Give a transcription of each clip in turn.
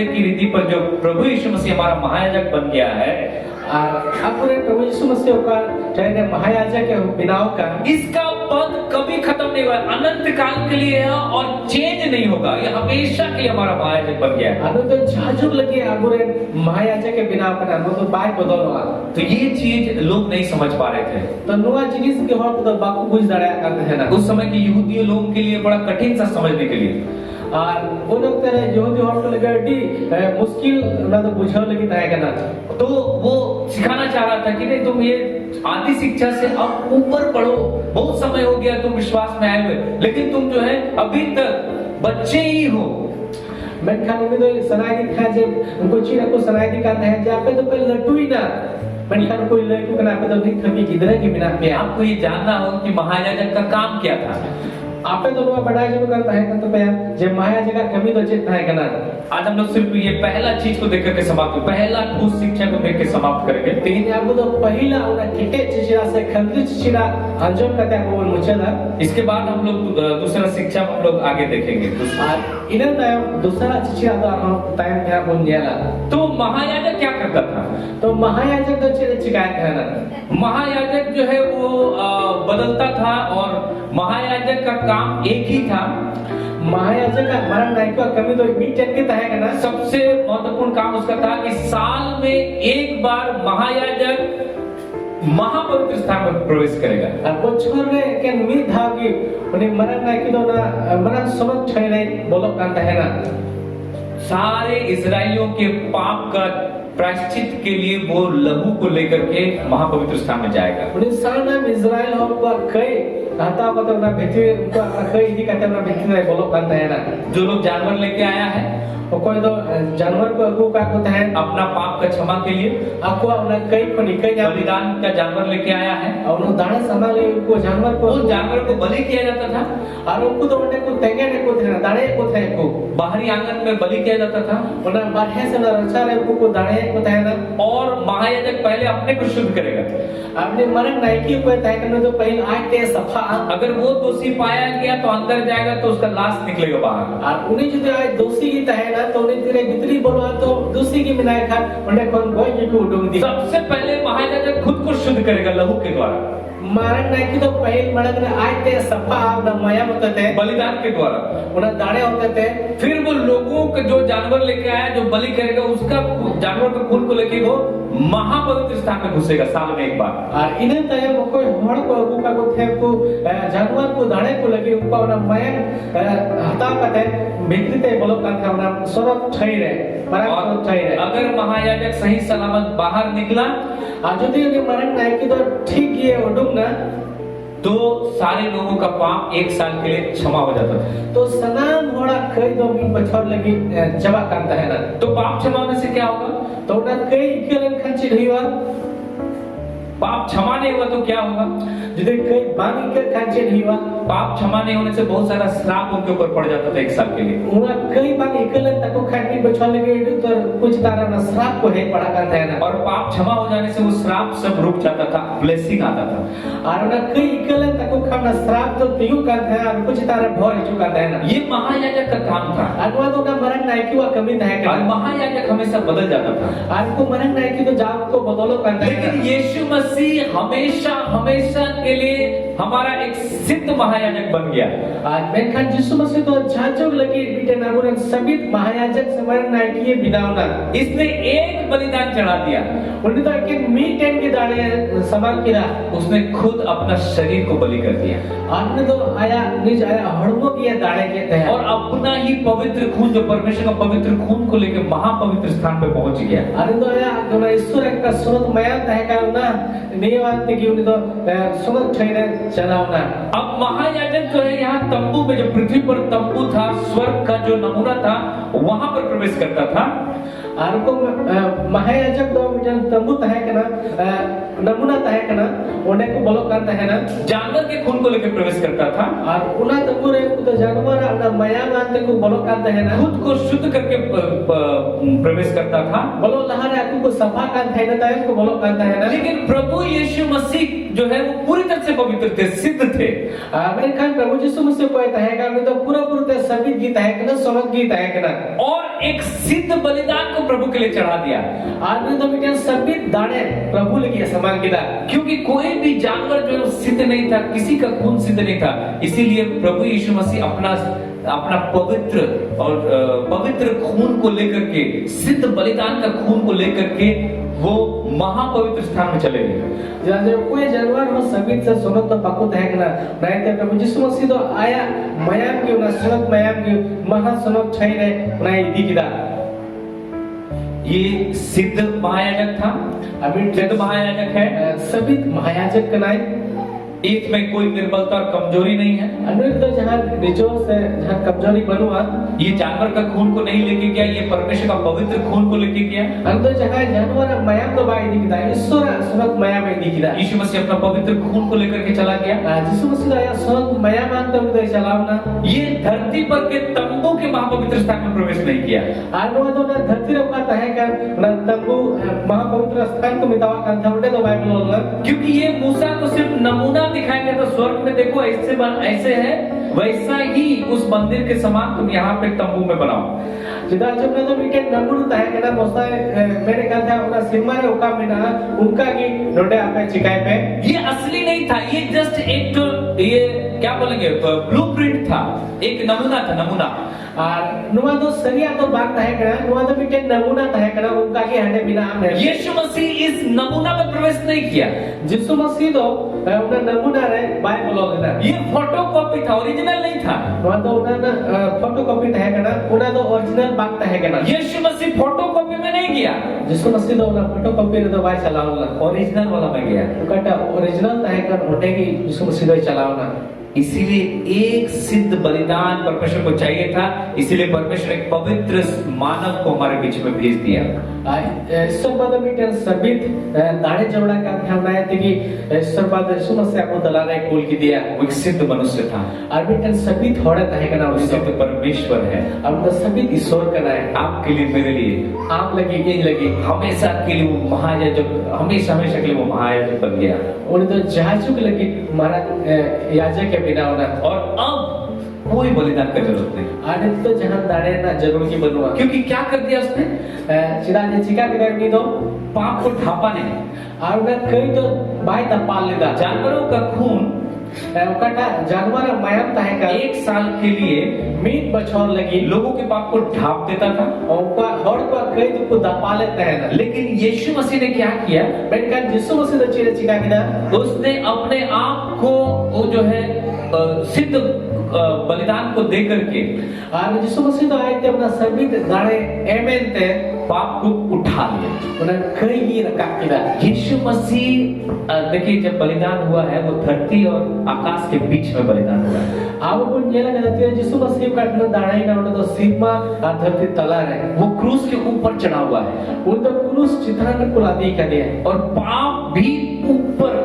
की रीति पर जो प्रभु यीशु मसीह हमारा महायाजक बन गया है, आपने प्रभु यीशु मसीह का ठहरे महायाजक के बिनाव का इसका पद कभी खत्म नहीं हुआ, अनंत काल के लिए है और चेंज नहीं होगा। ये हमेशा के लिए हमारा महायाजक बन गया है। तो जाजुक लगे आपने महायाजक के बिनाव का तो बाय बदलवा। तो ये चीज लोग नहीं समझ पा रहे थे। तो नुआ जिनिस के हो तो बाकू बुझ दड़ा करते हैं ना। उस समय के यहूदी लोगों के लिए बड़ा कठिन सा समझने के लिए, और वो लोग तेरे यहूदी हो तो लगे डी मुश्किल ना तो बुझाव लगी ताए का ना। तो वो सिखाना चाह रहा था कि नहीं, तुम ये आदि शिक्षा से अब ऊपर पढ़ो, बहुत समय हो गया तुम विश्वास में आए हुए, लेकिन तुम जो है अभी तक बच्चे ही हो। मैं खाने में तो सनाई दिखा जब उनको चीरा को सनाई दिखाता है जहाँ पे तो पहले लट्टू ही ना मैं खाने कोई लड़की बना पे तो नहीं कभी किधर की बिना पे आपको ये जानना हो कि महायाजक का काम क्या था। आपे तो लोग बड़ा जो करता है तो पया जब महायाजक का कमी तो चेत है करना। आज हम लोग सिर्फ ये पहला चीज को देख करके समाप्त, पहला ठोस शिक्षा को देख के समाप्त करेंगे। लेकिन आपको तो पहला उन्हें किटे चिचिरा से खंडित चिचिरा अंजम करते हैं वो मुझे ना। इसके बाद हम लोग दूसरा शिक्षा हम लोग आगे देखेंगे। और इन्हें तो दूसरा चिचिरा तो हम टाइम पे आप उन्हें तो महायाजक क्या करता था? तो महायाजक तो चिरे चिकायत है ना। महायाजक जो है वो बदलता था और महायाजक का काम एक ही था। महायाजक का मरण नहीं का कमी तो मीटन के तय करना। सबसे महत्वपूर्ण काम उसका था कि साल में एक बार महायाजक महापवित्र स्थान में प्रवेश करेगा। और वो छोड़ने के उम्मीद था कि उन्हें मरण नहीं की तो ना मरण समझ छेड़े बोलो कांता है ना। सारे इजरायलियों के पाप का प्रायश्चित के लिए वो लहू को लेकर के महापवित्र स्थान में जाएगा। उन्हें सारा इजराइल हो को कई कहता को तो ना भेजे उनको कई नहीं कहते ना भेजे बोलो कांता है ना। जो लोग जानवर लेके आया है वो कोई तो जानवर को अगु का होता है अपना पाप का क्षमा के लिए, आपको उन्हें कई को निकल जाए बलिदान का जानवर लेके आया है और उन दाने संभाले उनको जानवर को उन जानवर को बलि किया जाता था। और उनको तो उन्हें को तेंगे ने को थे दाने को थे को बाहरी आंगन में बलि किया जाता था। उन्हें बाहर से ना रचा रे को दाने को थे ना। और महायाजक पहले अपने को शुद्ध करेगा। आपने मरण नहीं की कोई तय करने तो पहले आग के सफा। अगर वो दोषी पाया गया तो अंदर जाएगा तो उसका लाश निकलेगा बाहर। और उन्हें जो आज दोषी की तय ना तो उन्हें तेरे भीतरी बोलवा तो दोषी की मिलाए था उन्हें कौन कोई जी को उड़ूंग दी। सबसे पहले महायाजक खुद को शुद्ध करेगा लहू के द्वारा। मरण नहीं की तो पहले मरण ने आग के सफा ना माया होते थे बलिदान के द्वारा उन्हें दाने होते थे। फिर वो लोगों के जो जानवर लेके आया जो बलि करेगा उसका जानवर के खून को लेके वो महापवित्र स्थान में घुसेगा साल में एक बार। और इन्हें तय वो कोई हड़ को अगु का को थे को जानवर को दाने को लगी उनको उन्हें माया हटा पाते भीतरी ते बोलो का था उन्हें सोरत ठई रहे मरण ठई रहे। अगर महायाजक सही सलामत बाहर निकला आज यदि उन्हें मरण नहीं की तो ठीक ये उड़ूंग ना तो सारे लोगों का पाप एक साल के लिए क्षमा हो जाता था। तो सनाम होड़ा कई दो मिनट बछौर लगी जवाब करता है ना। तो पाप क्षमा होने से क्या होगा? तो ना कई केलन खंची नहीं हुआ पाप क्षमा नहीं हुआ तो क्या होगा? यदि कई बानी के खंची नहीं हुआ पाप क्षमा नहीं होने से बहुत सारा श्राप उनके ऊपर पड़ जाता था एक साल के लिए। उन्हें कई बार इकलन तक को खंडी बछौर लगी तो कुछ तारा ना श्राप को है पड़ा करता है ना। और पाप क्षमा हो जाने से वो श्राप सब रुक जाता था, ब्लेसिंग आता था। और उन्हें कई इकलन तक को खाना श्राप तो पियो करता है और कुछ तारा भर चुका है ना। ये महायाजक का काम था। अगवा तो ना मरण नहीं की हुआ कमी है और महायाजक हमेशा बदल जाता था। आज को मरण नहीं की तो जाओ को बदलो करता है। लेकिन यीशु मसीह हमेशा हमेशा के लिए हमारा एक सिद्ध महायाजक बन गया। आज मैं खान यीशु मसीह तो जाजोग लगी बीटे नागुरन सभी महायाजक से मरण नहीं किए बिनावना इसने एक बलिदान चढ़ा दिया। उन्हें तो एक मीट एंड के दाने समान किया। उसने खुद अपना शरीर को बलि कर दिया। आपने तो आया निज आया हड़मो किया दाने के तहत और अपना ही पवित्र खून जो परमेश्वर का पवित्र खून को लेकर महापवित्र स्थान पे पहुंच गया। अरे तो आया जो ना ईश्वर का सुरत माया तय का ना नियमात की उन्हें तो सुरत ठहरे चलावना। अब महायाजक जो है यहाँ तंबू में जो पृथ्वी पर तंबू था स्वर्ग का जो नमूना था वहां पर प्रवेश करता था। और को महायाजक दो मिटन तंबू तय करना नमूना तय करना उन्हें को बोलो करता है ना। जानवर के खून को लेकर प्रवेश करता था और उन्हें तंबू रे तो जानवर अपना माया मानते को बोलो करता है ना। खुद को शुद्ध करके प्रवेश करता था। बोलो लहर आकू को सफा करता है ना को बोलो करता है ना। लेकिन प्रभु यीशु मसीह जो है वो पूरी तरह से पवित्र थे, सिद्ध थे। मेरे खान प्रभु यीशु मसीह को कहता है कि तो पूरा पूरा सभी गीत है कि ना समझ गीत है कि ना। और एक सिद्ध बलिदान को प्रभु के लिए चढ़ा दिया। आदमी तो मिटे सबीत दाने प्रभु लगे समान किदा, क्योंकि कोई भी जानवर जो है वो सिद्ध नहीं था, किसी का खून सिद्ध नहीं था, इसीलिए प्रभु यीशु मसीह अपना पवित्र और पवित्र खून को लेकर के, सिद्ध बलिदान का खून को लेकर के वो महापवित्र स्थान में चले गए। जब कोई जानवर हो सबीत से सुनत तो पकुत है कि ना, नहीं तो प्रभु यीशु मसीह तो आया मयाम के ना सुनत मयाम के महा सुनत ठहरे नहीं दिखदा। ये सिद्ध महायाजक था, अभी सिद्ध महायाजक है, सबीत महायाजक का नहीं, इसमें कोई निर्बलता और कमजोरी नहीं है। अन्य तो जहाँ निचोड़ से जहाँ कमजोरी बनुआ, ये जानवर का खून को नहीं लेके गया, ये परमेश्वर का पवित्र खून को लेके गया। अन्य जगह जानवर मयाम तो बाई दिखदा, ईश्वर सुनत मयाम में दिखदा। यीशु मसीह अपना पवित्र खून को लेकर के चला गया। यीशु मसीह आया सुनत मयाम तो उधर चलावना। ये धरती पर के तंबू के महापवित्र स्थान में प्रवेश नहीं किया। आनो तो ना धरती रोका तहे का ना तंबू महापवित्र स्थान को मितावा का था उठे तो बाइबल बोलना, क्योंकि ये मूसा को सिर्फ नमूना दिखाएंगे तो स्वर्ग में देखो ऐसे है, वैसा ही उस मंदिर के समान तुम यहाँ पे तंबू में बनाओ। जिदा जब ने तो मिटे नमूना तहे का मूसा मेरे ख्याल था उनका सिम्मा रे उका में ना उनका की नोटे आपे चिकाए पे, ये असली नहीं था, ये जस्ट एक तो ये क्या बोलेंगे ब्लूप्रिंट था, एक नमूना था, नमूना। और नुआ तो सरिया तो बात है करा, नुआ तो मिटे नमूना है करा उनका के हटे बिना हमने। यीशु मसीह इस नमूना में प्रवेश नहीं किया। यीशु मसीह तो उनका नमूना रे बाइबल बोलना, ये फोटोकॉपी था, ओरिजिनल नहीं था। नुआ तो उनका फोटोकॉपी है करा, उनका तो ओरिजिनल बात है करा। यीशु मसीह फोटोकॉपी में नहीं गया, यीशु मसीह तो उनका फोटोकॉपी रे तो बाय चलावला, ओरिजिनल वाला में गया। उनका ओरिजिनल है कर होटे की यीशु मसीह तो चलावना। इसीलिए एक सिद्ध बलिदान परमेश्वर को चाहिए था, इसीलिए परमेश्वर एक पवित्र मानव को हमारे बीच में भेज दिया। ईश्वर बाद मिटे सबीत दाढ़े जबड़ा का ध्यान आया थी कि ईश्वर बाद यीशु मसीह को दलाने खोल की दिया, वो एक सिद्ध मनुष्य था। और मिटे सबीत होड़े तहे का नाम सिद्ध परमेश्वर है। अब तो सबीत ईश्वर का नाम है, आपके लिए, मेरे लिए, आप लगी यही लगी, हमेशा के लिए वो महायाजक, हमेशा के लिए वो महायाजक बन गया। उन्हें तो जाचुक लगी महाराज याजक के बिना होना, और अब कोई बलिदान का जरूरत नहीं। आने तो जहां दाड़े ना जरूर की बनवा, क्योंकि क्या कर दिया उसने, चिदा ने चिका के नहीं तो पाप को ढापा नहीं, और ना कई तो बाय ता पाल लेदा। जानवरों का खून उकटा जानवर मयाम तहे का 1 साल के लिए मीट बछौर लगी लोगों के पाप को ढाप देता था, और उनका हर को कई तो को दपा लेते हैं ना। लेकिन यीशु मसीह ने क्या किया, मैंने कहा यीशु मसीह ने चिरे चिका के ना, उसने अपने आप को वो जो है सिद्ध बलिदान को दे करके, और यीशु मसीह तो आए थे अपना सभी दाड़े एमेन थे पाप को उठा लिया, उन्हें कई ही रखा किया। यीशु मसीह देखिए जब बलिदान हुआ है वो धरती और आकाश के बीच में बलिदान हुआ है। आप अपन ये लगा जाती है यीशु मसीह का अपना दाढ़ा ही ना उन्हें तो सीमा और धरती तला रहे, वो क्रूस के ऊपर चढ़ा हुआ है, उन तो क्रूस चित्रांकन को लादी कर दिया, और पाप भी ऊपर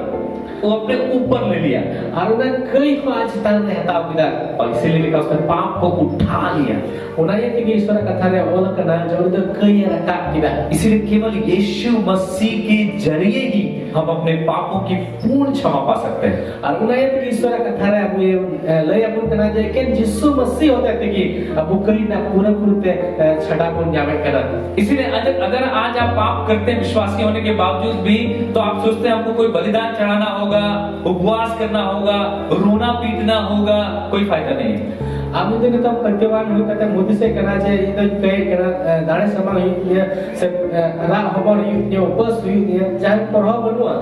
वो अपने ऊपर ले लिया, और उन्हें कई को आज तान रहता होगा, और इसीलिए लिखा उसने पाप को उठा लिया। उन्हें ये कि ईश्वर कथा ने ओल करना जो उन्हें कई रखा किया। इसीलिए केवल यीशु मसीह के जरिए ही हम अपने पापों की पूर्ण क्षमा पा सकते हैं। और उन्हें ये कि ईश्वर कथा ने अब ये लय अपन करना चाहिए कि यीशु मसीह होते थे कि अब वो कई ना पूरा पूरे छटा को जावे करा। इसीलिए अगर आज आप पाप करते हैं विश्वासी होने के बावजूद भी, तो आप सोचते हैं हमको कोई बलिदान चढ़ाना होगा, उपवास करना होगा, रोना पीटना होगा, कोई फायदा नहीं है। आप मुझे तो प्रत्यवान हुई कहते मोदी से करना चाहिए, तो कहे करना दाढ़े समा हुई ये सब राह हमार हुई ये उपवास हुई ये जान प्रभाव बनवा,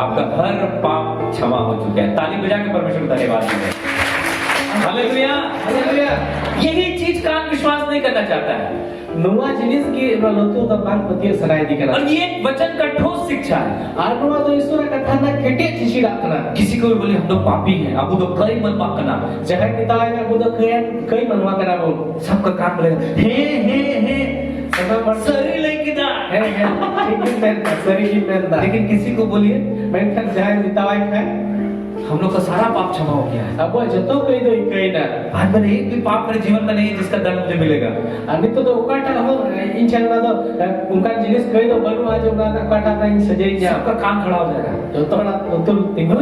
आपका हर पाप क्षमा हो चुका है। ताली बजा के परमेश्वर को धन्यवाद दीजिए। Hallelujah, hallelujah. यही चीज का विश्वास नहीं करना चाहता है। नुआ जिनिस की लोतु का बात पति सराय दी करना, और ये वचन का ठोस शिक्षा है। और नुआ तो ईश्वर कथा ना केटे चिशी रखना, किसी को भी बोले हम तो पापी हैं, अब तो कई मनवा करना, जगह पिता है वो तो कई मनवा करा बोल, सबका काम बोलेगा हे सब सरी लेके दा है लेकिन मैं सरी की मैं दा, लेकिन किसी को बोलिए मैं खन जाए पितावाई खाए हम लोग का सारा पाप क्षमा हो गया है। अब वो जतो कही दो कही ना, आज मैंने एक भी पाप मेरे जीवन में नहीं है जिसका दंड मुझे मिलेगा। अभी तो उकाटा हो इन चलना तो उनका जिनिस कही दो बनू आज उनका उकाटा का इन सजे जा सबका काम खड़ा हो जाएगा। तो थोड़ा तो तिंगु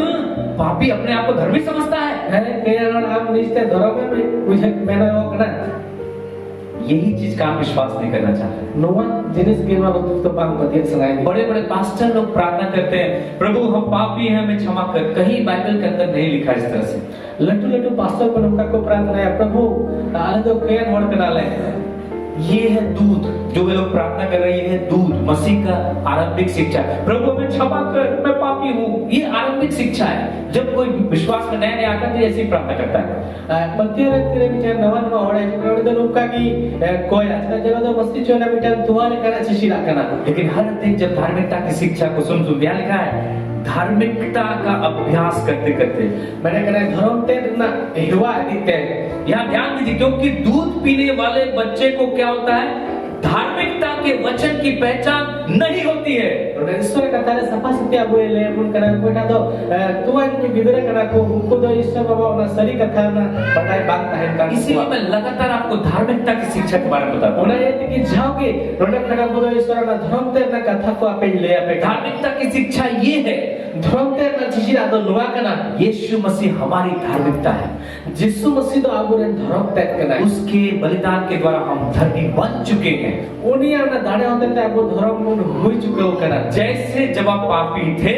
पापी अपने आप को धर्मी समझता है कहीं ना आप निश्चय धर्म में मुझे मैंने वो करना यही चीज का आप विश्वास नहीं करना चाहते। Noah jenis gilma untuk topang patiak sengai. बड़े बड़े पास्टर लोग प्रार्थना करते हैं, प्रभु हम पापी हैं, हमें क्षमा कर। कहीं बाइबल के अंदर नहीं लिखा इस तरह से। लट्टू पास्टर पर उनका को प्रार्थना है, प्रभु आले तो कयान होड़ कना ले। ये है दूध जो वे लोग प्रार्थना कर रहे हैं, ये है दूध मसीह का आरंभिक शिक्षा। प्रभु हमें क्षमा कर, मैं पापी हूँ, ये आरंभिक शिक्षा है। जब कोई विश्वास में नया आता है तो ऐसी प्रार्थना करता है। पतिया तेरे बिचार नवा होड़े जो तो उनका की कोई आज का जगह तो मस्ती चोना बिचार दुआरे करा चिशिरा कना। लेकिन हर दिन जब धार्मिकता की शिक्षा को सुन क्या लिखा है, धार्मिकता का अभ्यास करते करते मैंने कहा धर्म ते ना हिवा दिते। यहाँ ध्यान दीजिए, क्योंकि दूध पीने वाले बच्चे को क्या होता है, धार्मिकता के वचन की पहचान नहीं होती है। ईश्वर कथा रे सफा सत्या बोले उन कना कोटा तो तू आज की गिदरे कना को उनको तो ईश्वर बाबा ना सरी कथा ना बताए बात है का। इसीलिए मैं लगातार आपको धार्मिकता की शिक्षा के बारे में बताता हूं। उन्हें ये कि जाओगे रोडक कना को ईश्वर ना धर्म ते ना कथा को आपे ले आपे। धार्मिकता की शिक्षा ये है, धर्म ते ना चिशिरा तो लुआ कना। यीशु मसीह हमारी धार्मिकता है। यीशु मसीह तो आबुरे धर्म ते कना, उसके बलिदान के द्वारा हम धर्मी बन चुके हैं। उन्हीं अपना दाढ़े होते थे आपको धर्म में हो चुके हो कना। जैसे जब आप पापी थे,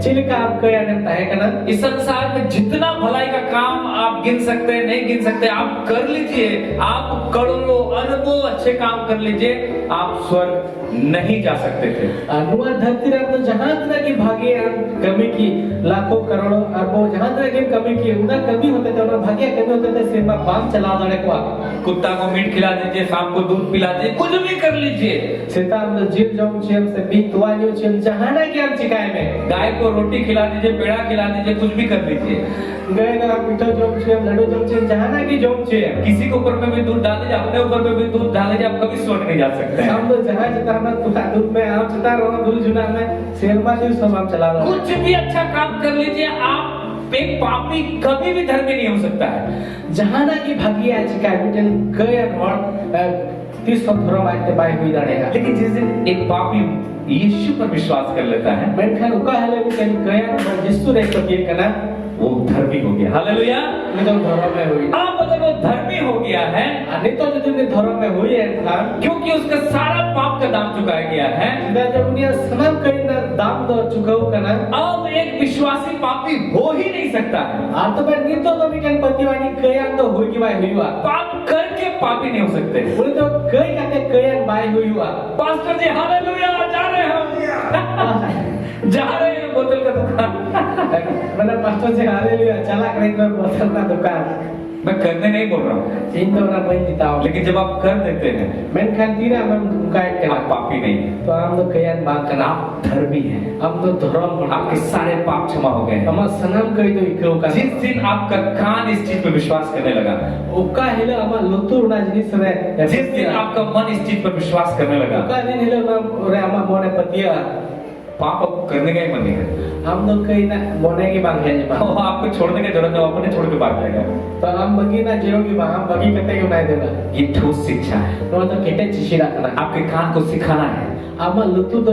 चिलका आप कया ने ताहे कना। इस संसार में जितना भलाई का काम आप गिन सकते हैं, नहीं गिन सकते, आप कर लीजिए। आप करोड़ों अरबों अच्छे काम कर लीजिए, आप स्वर्ग नहीं जा सकते थे। अनुवा धरती रे तो जहां तरह की भाग्य कमी की लाखों करोड़ों अरबों जहां तरह की कमी की उनका कमी होते थे, उनका भाग्य कमी होते थे, सिर्फ बाम चला दड़े को कुत्ता को मीट खिला दीजिए, सांप को दूध पिला दीजिए, कुछ भी कर लीजिए। सीता हम जीव जम छेम से भी तुआ जो छेम जहां ना क्या चिकाए में गाय को रोटी खिला दीजिए, पेड़ा खिला दीजिए, कुछ भी कर लीजिए। गए ना पीठो जम छेम लड्डू जम छेम जहां ना की जम छेम। किसी के ऊपर में भी दूध डाल दीजिए, अपने ऊपर में भी दूध डाल दीजिए, आप कभी स्वर्ग नहीं जा सकते। हम तो जहां जितना ना तुका दूध में आप चिता रहो दूध जुना में शेरमा दिल सब हम चला रहा। कुछ भी अच्छा काम कर लीजिए, आप एक पापी कभी भी धर्मी नहीं हो सकता है। जहां ना की भाग्य आज का बिटन गए और 30 धर्म आते बाय हुई दाड़ेगा। लेकिन जिस दिन एक पापी यीशु पर विश्वास कर लेता है, मेनखान उका हले बिटन गया और यीशु रे को ये कना वो धर्मी हो गया। हालेलुया। नहीं तो धर्म में हुई। अब अगर वो धर्मी हो गया है, नहीं तो जो दिन धर्म में हुई है इंसान, क्योंकि उसका सारा पाप का दाम चुकाया गया है। इधर जब उन्हें सनम कहीं ना दाम दो चुकाऊ करना, अब एक विश्वासी पापी हो ही नहीं सकता है। आप तो मैं नहीं तो बिकन पतिवानी कया तो हुई की बाय हुई हुआ। पाप करके पापी नहीं हो सकते। बोले तो कई काके कया बाय हुई हुआ। पास्टर जी हालेलुया, जा रहे हैं हम जा रहे हैं बोतल का दुकान। मैंने पास्टर से हालेलुया चला करें तो बोतल का दुकान। मैं करने नहीं बोल रहा हूँ, इन तो ना बन जीताओ। लेकिन जब आप कर देते हैं, मैंने खान तीरा हम गाइड करना आप पापी नहीं, तो हम तो कया बात करना आप धर्मी हैं। हम तो धर्म आपके सारे पाप क्षमा हो गए। हम सनम कही तो इक्रो का जिस दिन आपका कान इस चीज पर विश्वास करने लगा, ओका हेलो हम लुतुर ना जिनिस रे जिस दिन आपका मन इस चीज पर विश्वास करने लगा, ओका दिन हेलो ना रे हम मोने पतिया पाप आपको करने का ही मन नहीं है। हम लोग कहीं ना मोने की बात है जब वो आपको छोड़ने की जरूरत है, अपने छोड़ के भाग जाएगा। तो हम बगी ना जेरो की हम बगी कते क्यों नहीं देगा। ये ठोस शिक्षा है। तो केटे चिशी रखना आपके कान को सिखाना है हम लुतु तो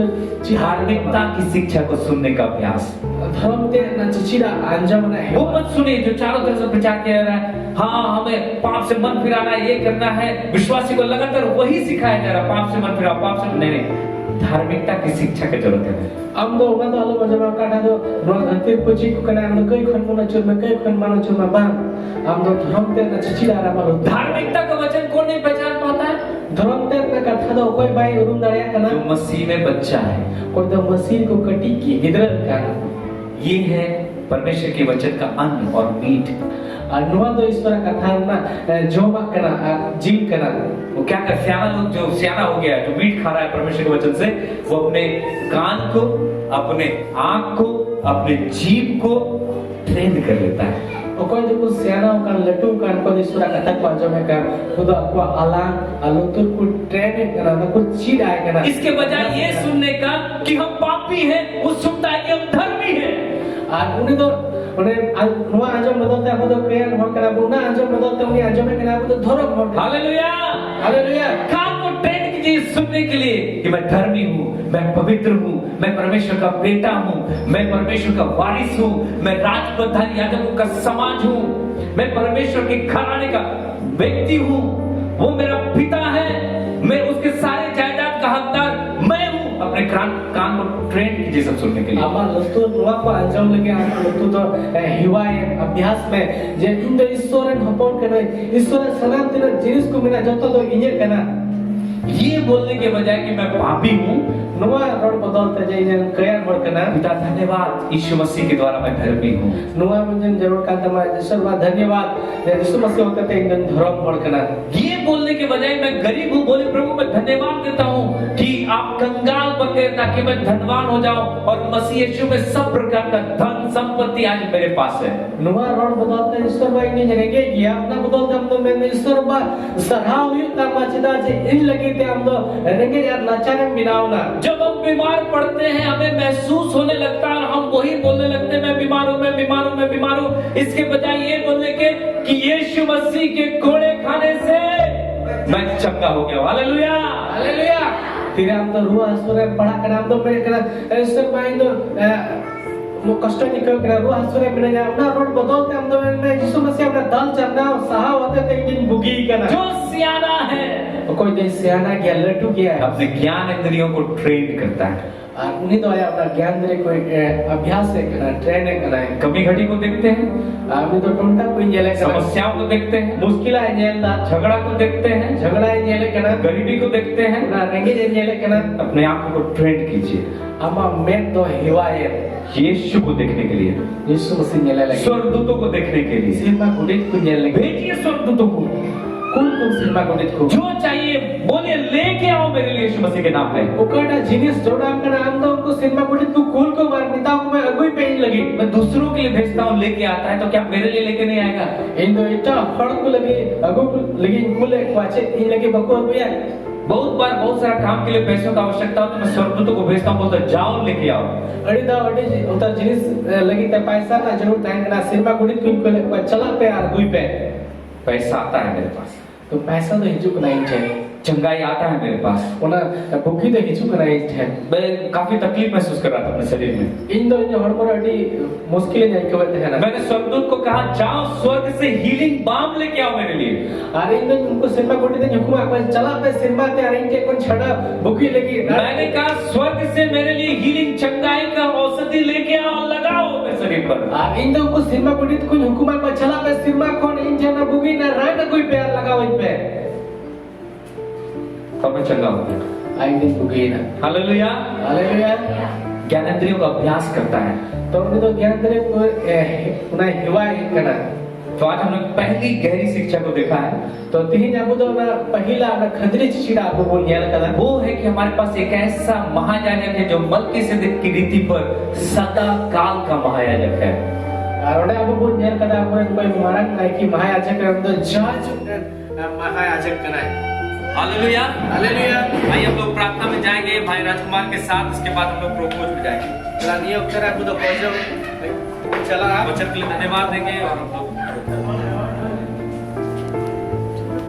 धार्मिकता की शिक्षा को सुनने का अभ्यास। धर्म ते ना चिचिरा अंजाम ना है। वो मत सुनिए जो चारों तरफ से प्रचार किया जा रहा है, हाँ हमें पाप से मन फिराना है, ये करना है। विश्वासी को लगातार वही सिखाया जा रहा है, पाप से मन फिराओ, पाप से नहीं। धार्मिकता की शिक्षा की जरूरत है। हम तो उना तो आलो मजमा काटा तो रोज अंतिम कुची को कना हम कई खन मुना चुर में कई खन मानो चुर में बाम हम तो धर्म ते ना चिचिरा मारो। धार्मिकता का वचन कौन नहीं पहचान पाता है? धर्म ते ना कथा तो कोई बाई उरुम दड़िया कना जो मसीह में बच्चा है, कोई तो मसीह को कटी की गिदरल का। ये है परमेश्वर के वचन का अन्न और मीठ। अनुवा तो ईश्वर कथा ना जो मत करना जीव करना। वो क्या कर, सियाना लोग जो सियाना हो गया है, जो मीट खा रहा है परमेश्वर के वचन से, वो अपने कान को, अपने आंख को, अपने जीभ को ट्रेन कर लेता है। ओकन जो कुछ सियाना का लट्टू कान को ईश्वर कथा को जो में कर खुद को अलांग अलुतुर को ट्रेन करना ना कुछ चीज आए करना। इसके बजाय ये सुनने का कि हम पापी हैं, वो सुनता है कि हम धर्मी हैं। आज उन्हें तो उन्हें नुआ आजम बदलते हैं, वो तो क्रियान होड़ करा बुना आजम बदलते उन्हें आजम में करा वो तो धर्म होड़। Hallelujah, hallelujah. कान को ट्रेन कीजिए सुनने के लिए कि मैं धर्मी हूँ, मैं पवित्र हूँ, मैं परमेश्वर का बेटा हूँ, मैं परमेश्वर का वारिस हूँ, मैं राजप्रधान याजकों का समाज हूँ, मैं परमेश्वर के घराने का व्यक्ति हूँ। वो मेरा पिता है, मैं उसके सारे जायदाद का हकदार मैं हूँ। अपने कान को ट्रेन कीजिए सब सुनने के लिए। आमा लस्तु नुआ को अंजाम लगे आमा लस्तु तो हिवाय अभ्यास में जे इन दो ईश्वरन हपन कने ईश्वर सनाम दिन जिनिस को मेरा जतो तो इने कना ये बोलने के बजाय कि मैं पापी हूँ, नुआ रोड बदलते जाई जे कयान बड़ कना पिता धन्यवाद यीशु मसीह के द्वारा मैं धर्मी हूँ। नुआ मुझे जरूर का तमा ईश्वर धन्यवाद यीशु मसीह होते एकदम धर्म बड़ कना। ये बोलने के बजाय मैं गरीब हूँ, बोले प्रभु मैं धन्यवाद देता हूँ कि आप कंगाल बन गए ताकि मैं धनवान हो जाऊं और मसीह यीशु में सब प्रकार का धन संपत्ति आज मेरे पास है। नुआ रोड बदलते ईश्वर भाई नहीं जनेगे कि अपना बदलते हम तो मैंने ईश्वर बा सराह हुई तमा चिदा जे इन लगी थे हम तो रेंगे यार लाचार बिनाओ ना। जब हम बीमार पड़ते हैं हमें महसूस होने लगता है, हम वही बोलने लगते हैं मैं बीमार हूँ, मैं बीमार हूँ, मैं बीमार हूँ। इसके बजाय ये बोलने के कि यीशु मसीह के कोड़े खाने से मैं चंगा हो गया। Hallelujah hallelujah. फिर हम तो रुआ सुरे पढ़ा कर हम तो मेरे कर ईश्वर भाई तो वो कष्ट निकल कर रुआ सुरे बिना जा अपना रोड बदलते हम तो मैं यीशु मसीह अपना दल चढ़ना और सहा होते थे दिन बुगी करना। जो सियाना है कोई देश सियाना गया लट्टू गया है अपने ज्ञान इंद्रियों को ट्रेन करता है। उन्हीं तो आया अपना ज्ञान दे कोई अभ्यास है करना ट्रेन है करना है। कमी घटी को देखते हैं, आदमी तो टोंटा कोई जेले करना समस्याओं को देखते हैं, मुश्किल है जेलदा झगड़ा को देखते हैं, झगड़ा है जेले करना गरीबी को देखते हैं। ना रेंगे जेले करना अपने आप को ट्रेन कीजिए अमा मैं तो हिवाय यीशु को देखने के लिए, यीशु मसीह जेले लगे स्वर्गदूतों को देखने के लिए। सिनेमा गुडित को जेले लगे भेजिए स्वर्गदूतों को, कुल सिनेमा गुडित को जो चाहिए बोलिए लेके आओ मेरे लिए यीशु मसीह के नाम पे। उकड़ा जिनिस जोड़ा का नाम तो उनको सिनेमा गुडित को कुल को मार नेता को मैं अगुई पेन लगी मैं दूसरों के लिए भेजता हूँ, लेके आता है तो क्या मेरे लिए लेके नहीं आएगा? इन दो इटा फड़ को लगे अगु को लगी कुल एक वाचे इन लगे बको अगुया। बहुत बार बहुत सारा काम के लिए पैसों का आवश्यकता हो तो मैं स्वर्गदूतों को भेजता हूँ, बोलता जाओ लेके आओ। अड़ी दा अड़ी उतर जिनिस लगी ते पैसा ना जरूर तांग ना सिनेमा गुडित को ले चला पे यार अगुई पे पैसा आता है मेरे पास, तो पैसा तो हिजुक नहीं चाहिए चंगाई आता है मेरे पास। ओना भूखी तो हिजुक नहीं है। मैं काफी तकलीफ महसूस कर रहा था अपने शरीर में। इन दो इन हड़बड़ अड़ी मुश्किल है के वक्त है ना। मैंने स्वर्गदूत को कहा जाओ स्वर्ग से हीलिंग बाम लेके आओ मेरे लिए। अरे इन दो उनको सिनेमा गुडी दे हुकुम आ चला पे सिनेमा ते अरे इनके कौन छड़ा भूखी लगी। मैंने कहा स्वर्ग से मेरे लिए हीलिंग चंगाई का औषधि लेके आओ, लगाओ मेरे शरीर पर। इन दो को सिनेमा गुडी को हुकुम आ चला पे सिनेमा कौन इन जना भूखी ना रात कोई प्यार लगाओ इन पे तब मैं चंगा हो गया। आई दिन भूखी ना। Hallelujah hallelujah. ज्ञानेंद्रियों का अभ्यास करता है तो उन्हें तो ज्ञान दे को उन्हें हिवाय करना। तो आज हमने पहली गहरी शिक्षा को देखा है। तो तीन जाबू तो ना पहला ना खदरी चिड़ा आपको बोल दिया ना वो है कि हमारे पास एक ऐसा महायाजक है जो मल्कीसेदेक की रीति पर सदा काल का महायाजक है। और उन्हें आपको बोल दिया कदा आपको कोई महाराज नहीं कि महायाजक है तो जज महायाजक करना है। Hallelujah hallelujah. भाई हम लोग प्रार्थना में जाएंगे भाई राजकुमार के साथ, इसके बाद हम लोग प्रोपोज में जाएंगे। चला नहीं अक्सर आपको तो चला वचन के लिए धन्यवाद देंगे और हम लोग